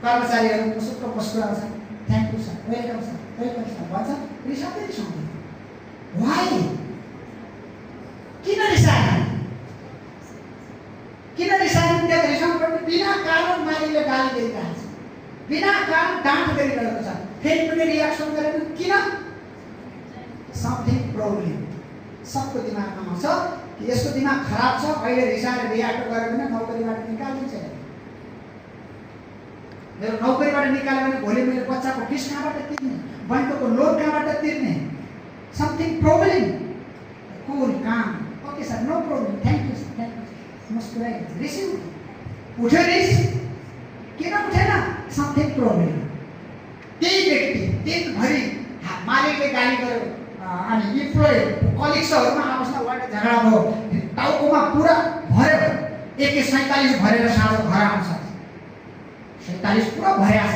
कर्मचारीहरू मुस्कुराउँछ, thank you sir, welcome sir, welcome sir भन्छ, रिसाउँदै रिसाउँदैन। वाइ? किन रिसाएन? किन रिसाएन? त्यहाँ रिसाउनु पर्ने बिना कारण मालिकले गाली दिइरहेको छ, बिना कारण डाँट गरिरहेको छ, फेरि पनि रियाक्सन गरेन। किन? Something problem. सबको दिमागमा आउँछ कि यसको दिमाग खराब छ, अहिले रिसाएर रियाक्ट गऱ्यो भने नौकरीबाट निकालिन्छ। मेरो नौकरीबाट निकाल्यो भने भोलि मेरो बच्चाको फिस कहाँबाट तिर्ने, बैंकको लोन कहाँबाट तिर्ने? Something problem. Cool calm okay sir, no problem, thank you sir, thank you. मुस्कुराइ रिसिभ उठ्यो रिस, किन उठेन? Something problem. त्यही व्यक्ति दिनभरि मालिकले गाली गर्यो अनि इम्प्लोइ कलिग्सहरूमा आपसमा लडेर झगडा भयो, टाउकोमा पुरा भर्यो, 1:47 भरेर साँझ घर आउँछ। 47 पुरा भर्या छ,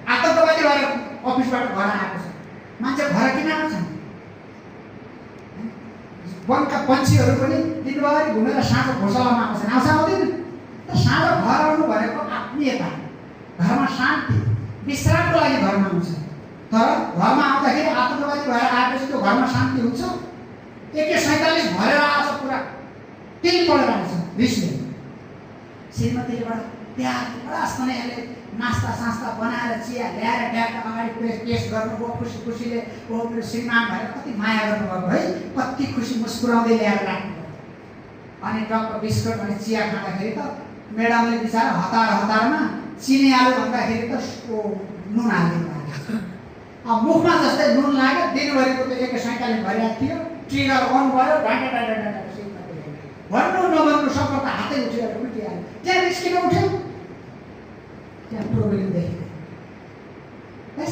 आतङ्कवादी भएर अफिसबाट घर आएको छ। मान्छे घर किन आउँछ? वनका पन्छीहरू पनि दिनभरि घुमेर साँझ घोसलामा आउँछ, आउँदैन? त साँझ घर आउनु भनेको आत्मीयता, घरमा शान्ति, विश्रामको लागि घरमा आउँछ। तर घरमा आउँदाखेरि आतङ्कवादी भएर आएपछि त्यो घरमा शान्ति हुन्छ? 1:47 भरेर आउँछ, पुरा तिल पढेर आउँछ रिसले। श्रीमतीले बडा प्यार बडासँगले नास्ता सास्ता बनाएर चिया ल्याएर ड्याका अगाडि पेस्ट गर्नुभयो, खुसी खुसीले ओ मेरो श्रीमान भएर कति माया गर्नुभएको है, कति खुसी मुस्कुराउँदै ल्याएर राख्नुभयो। अनि टक्क बिस्कुट अनि चिया खाँदाखेरि त म्याडमले बिचारा हतारमा चिनी आलु भन्दाखेरि त नुन हालिदिनु भएको। अब मुखमा जस्तै नुन लाग्यो, दिनभरिको त 1:47 भरिया थियो, ट्रिगर अन भयो, डाँडा भन्नु नभन्नु सबै त हातै उठेर उठिहाल्यो। त्यहाँ रिस किन उठ्यो? त्यहाँ प्रोब्लम देखियो।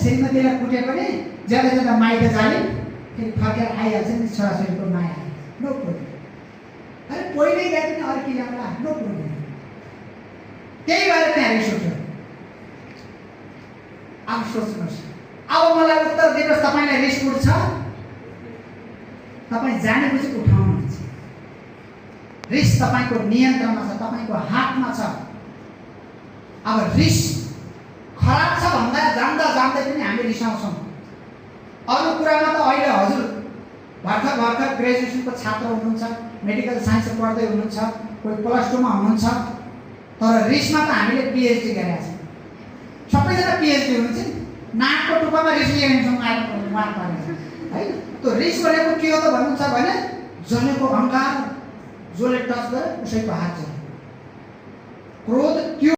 श्रीमतीलाई कुटे पनि ज्यादा माइत जाने, फेरि फर्केर आइहाल्छ नि छोराछोरीको माया, नो प्रोब्लम। अरे पहिले गए पनि अर्की ल्याउँला, नो प्रोब्लम। त्यही भएर त्यहाँ रिस उठ्यो। अब सोच्नुहोस्, अब मलाई उत्तर दिनुहोस्, तपाईँलाई रिस उठ्छ? तपाईँ जानेपछि उठाउनुहुन्छ। रिस तपाईँको नियन्त्रणमा छ, तपाईँको हातमा छ। अब रिस खराब छ भन्दा जान्दै पनि हामी रिसाउँछौँ। अरू कुरामा त अहिले हजुर भर्खर ग्रेजुएसनको छात्र हुनुहुन्छ, मेडिकल साइन्स पढ्दै हुनुहुन्छ, कोही +2 मा हुनुहुन्छ, तर रिसमा त हामीले पिएचडी गरेका छौँ। सबैजना पिएचडी हुनुहुन्छ नि, नाकको टुप्पामा रिस लिएछौँ मार्क पारेर है। त्यो रिस भनेको के हो त भन्नुहुन्छ भने जलेको अहङ्कार, जसले टच गर्यो उसैको हात जल्यो। क्रोध